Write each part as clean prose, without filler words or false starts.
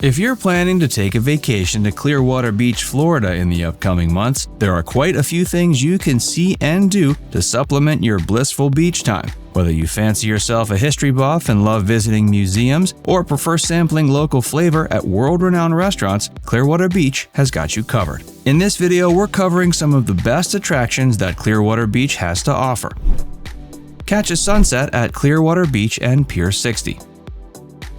If you're planning to take a vacation to Clearwater Beach, Florida in the upcoming months, there are quite a few things you can see and do to supplement your blissful beach time. Whether you fancy yourself a history buff and love visiting museums, or prefer sampling local flavor at world-renowned restaurants, Clearwater Beach has got you covered. In this video, we're covering some of the best attractions that Clearwater Beach has to offer. Catch a sunset at Clearwater Beach and Pier 60.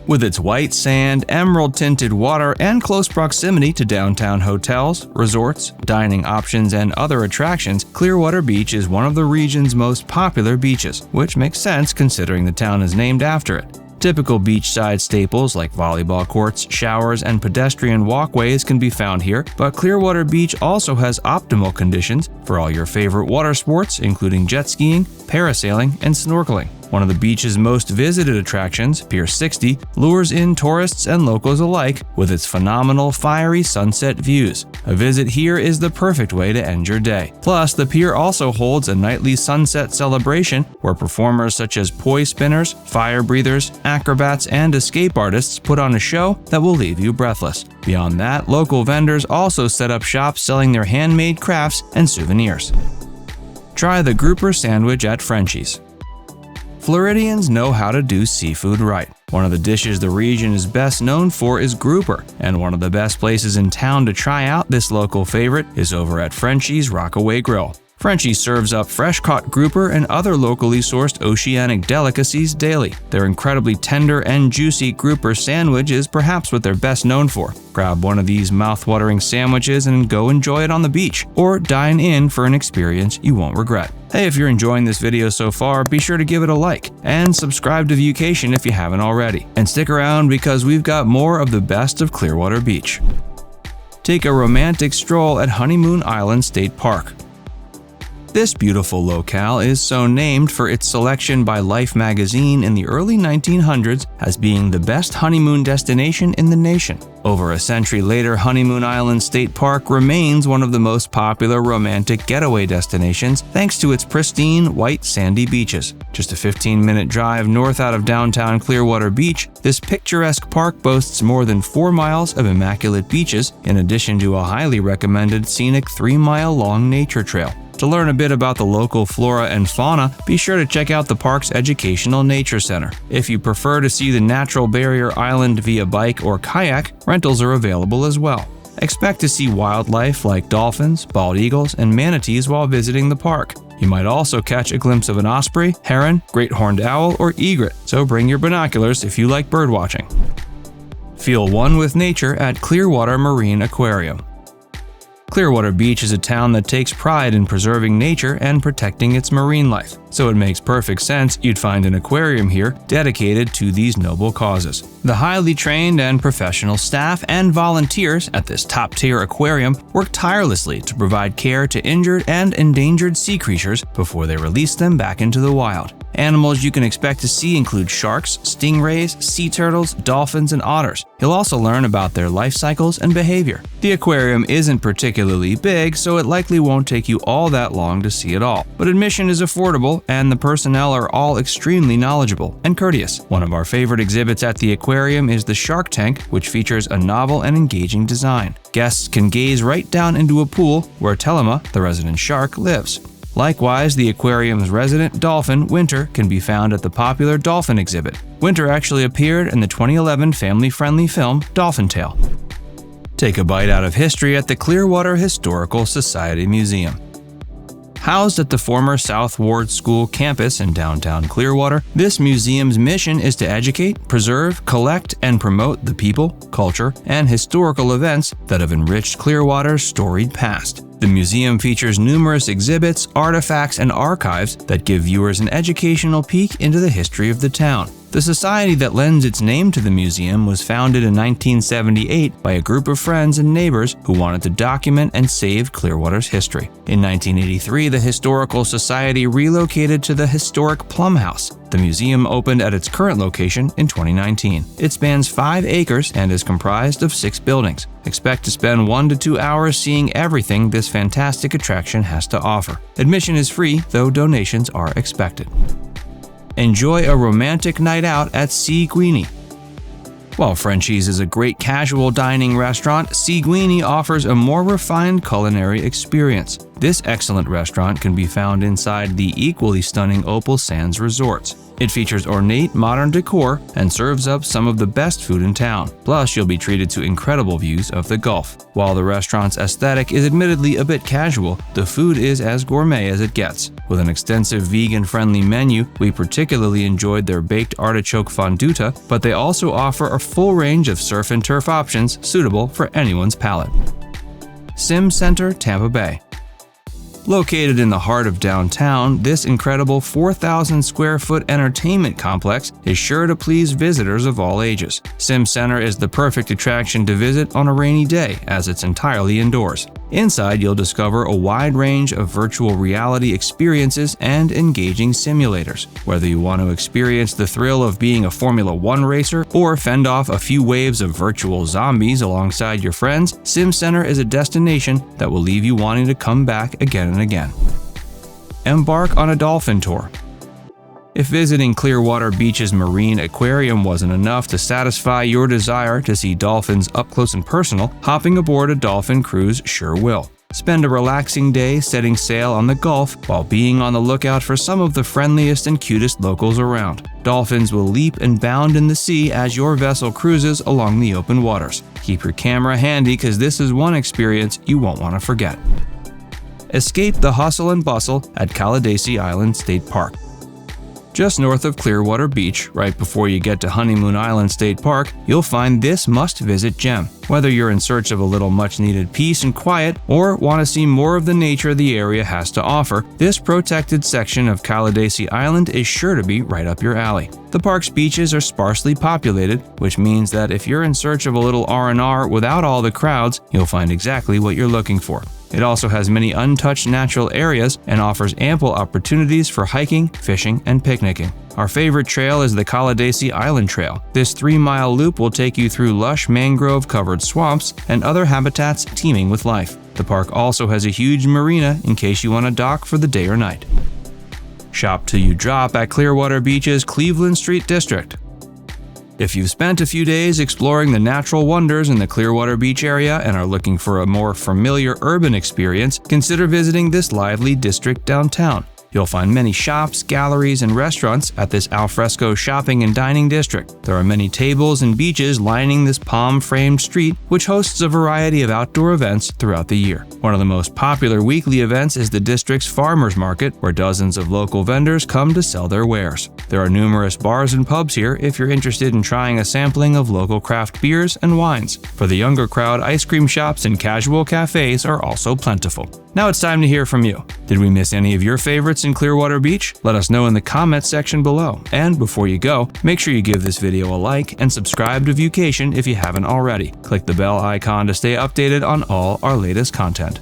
With its white sand, emerald-tinted water, and close proximity to downtown hotels, resorts, dining options, and other attractions, Clearwater Beach is one of the region's most popular beaches, which makes sense considering the town is named after it. Typical beachside staples like volleyball courts, showers, and pedestrian walkways can be found here, but Clearwater Beach also has optimal conditions for all your favorite water sports, including jet skiing, parasailing, and snorkeling. One of the beach's most visited attractions, Pier 60, lures in tourists and locals alike with its phenomenal fiery sunset views. A visit here is the perfect way to end your day. Plus, the pier also holds a nightly sunset celebration where performers such as poi spinners, fire breathers, acrobats, and escape artists put on a show that will leave you breathless. Beyond that, local vendors also set up shops selling their handmade crafts and souvenirs. Try the grouper sandwich at Frenchy's. Floridians know how to do seafood right. One of the dishes the region is best known for is grouper, and one of the best places in town to try out this local favorite is over at Frenchy's Rockaway Grill. Frenchy serves up fresh-caught grouper and other locally sourced oceanic delicacies daily. Their incredibly tender and juicy grouper sandwich is perhaps what they're best known for. Grab one of these mouth-watering sandwiches and go enjoy it on the beach, or dine in for an experience you won't regret. Hey, if you're enjoying this video so far, be sure to give it a like, and subscribe to ViewCction if you haven't already. And stick around because we've got more of the best of Clearwater Beach. Take a romantic stroll at Honeymoon Island State Park. This beautiful locale is so named for its selection by Life magazine in the early 1900s as being the best honeymoon destination in the nation. Over a century later, Honeymoon Island State Park remains one of the most popular romantic getaway destinations thanks to its pristine, white, sandy beaches. Just a 15-minute drive north out of downtown Clearwater Beach, this picturesque park boasts more than 4 miles of immaculate beaches, in addition to a highly recommended scenic 3-mile-long nature trail. To learn a bit about the local flora and fauna, be sure to check out the park's Educational Nature Center. If you prefer to see the natural barrier island via bike or kayak, rentals are available as well. Expect to see wildlife like dolphins, bald eagles, and manatees while visiting the park. You might also catch a glimpse of an osprey, heron, great horned owl, or egret, so bring your binoculars if you like birdwatching. Feel one with nature at Clearwater Marine Aquarium. Clearwater Beach is a town that takes pride in preserving nature and protecting its marine life, so it makes perfect sense you'd find an aquarium here dedicated to these noble causes. The highly trained and professional staff and volunteers at this top-tier aquarium work tirelessly to provide care to injured and endangered sea creatures before they release them back into the wild. Animals you can expect to see include sharks, stingrays, sea turtles, dolphins, and otters. You'll also learn about their life cycles and behavior. The aquarium isn't particularly big, so it likely won't take you all that long to see it all. But admission is affordable, and the personnel are all extremely knowledgeable and courteous. One of our favorite exhibits at the aquarium is the Shark Tank, which features a novel and engaging design. Guests can gaze right down into a pool where Telema, the resident shark, lives. Likewise, the aquarium's resident dolphin, Winter, can be found at the popular Dolphin exhibit. Winter actually appeared in the 2011 family-friendly film Dolphin Tale. Take a bite out of history at the Clearwater Historical Society Museum. Housed at the former South Ward School campus in downtown Clearwater, this museum's mission is to educate, preserve, collect, and promote the people, culture, and historical events that have enriched Clearwater's storied past. The museum features numerous exhibits, artifacts, and archives that give viewers an educational peek into the history of the town. The society that lends its name to the museum was founded in 1978 by a group of friends and neighbors who wanted to document and save Clearwater's history. In 1983, the Historical Society relocated to the historic Plum House. The museum opened at its current location in 2019. It spans 5 acres and is comprised of 6 buildings. Expect to spend 1 to 2 hours seeing everything this fantastic attraction has to offer. Admission is free, though donations are expected. Enjoy a romantic night out at Sea-Guini. While Frenchy's is a great casual dining restaurant, Sea-Guini offers a more refined culinary experience. This excellent restaurant can be found inside the equally stunning Opal Sands Resorts. It features ornate modern decor and serves up some of the best food in town. Plus, you'll be treated to incredible views of the Gulf. While the restaurant's aesthetic is admittedly a bit casual, the food is as gourmet as it gets. With an extensive vegan-friendly menu, we particularly enjoyed their baked artichoke fonduta, but they also offer a full range of surf and turf options suitable for anyone's palate. SimCenter Tampa Bay. Located in the heart of downtown, this incredible 4,000 square foot entertainment complex is sure to please visitors of all ages. SimCenter is the perfect attraction to visit on a rainy day, as it's entirely indoors. Inside, you'll discover a wide range of virtual reality experiences and engaging simulators. Whether you want to experience the thrill of being a Formula One racer or fend off a few waves of virtual zombies alongside your friends, SimCenter is a destination that will leave you wanting to come back again and again. Embark on a dolphin tour. If visiting Clearwater Beach's marine aquarium wasn't enough to satisfy your desire to see dolphins up close and personal, hopping aboard a dolphin cruise sure will. Spend a relaxing day setting sail on the Gulf while being on the lookout for some of the friendliest and cutest locals around. Dolphins will leap and bound in the sea as your vessel cruises along the open waters. Keep your camera handy because this is one experience you won't want to forget. Escape the hustle and bustle at Caladesi Island State Park. Just north of Clearwater Beach, right before you get to Honeymoon Island State Park, you'll find this must-visit gem. Whether you're in search of a little much-needed peace and quiet or want to see more of the nature the area has to offer, this protected section of Caladesi Island is sure to be right up your alley. The park's beaches are sparsely populated, which means that if you're in search of a little R&R without all the crowds, you'll find exactly what you're looking for. It also has many untouched natural areas and offers ample opportunities for hiking, fishing, and picnicking. Our favorite trail is the Caladesi Island Trail. This 3-mile loop will take you through lush mangrove-covered swamps and other habitats teeming with life. The park also has a huge marina in case you want to dock for the day or night. Shop till you drop at Clearwater Beach's Cleveland Street District. If you've spent a few days exploring the natural wonders in the Clearwater Beach area and are looking for a more familiar urban experience, consider visiting this lively district downtown. You'll find many shops, galleries, and restaurants at this alfresco shopping and dining district. There are many tables and beaches lining this palm-framed street, which hosts a variety of outdoor events throughout the year. One of the most popular weekly events is the district's farmers market, where dozens of local vendors come to sell their wares. There are numerous bars and pubs here if you're interested in trying a sampling of local craft beers and wines. For the younger crowd, ice cream shops and casual cafes are also plentiful. Now it's time to hear from you. Did we miss any of your favorites in Clearwater Beach? Let us know in the comments section below. And before you go, make sure you give this video a like and subscribe to ViewCction if you haven't already. Click the bell icon to stay updated on all our latest content.